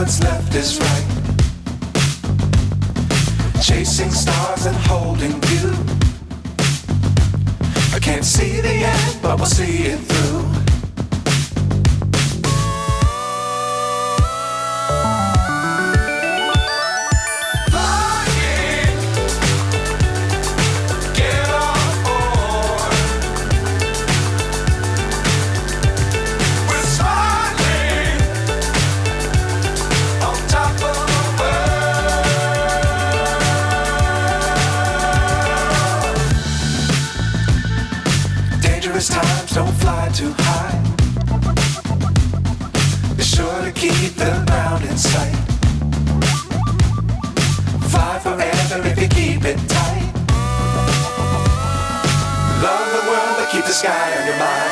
what's left is right. Chasing stars and holding you. I can't see the end, but we'll see it through. Times don't fly too high. Be sure to keep the ground in sight. Fly forever if you keep it tight. Love the world, but keep the sky on your mind.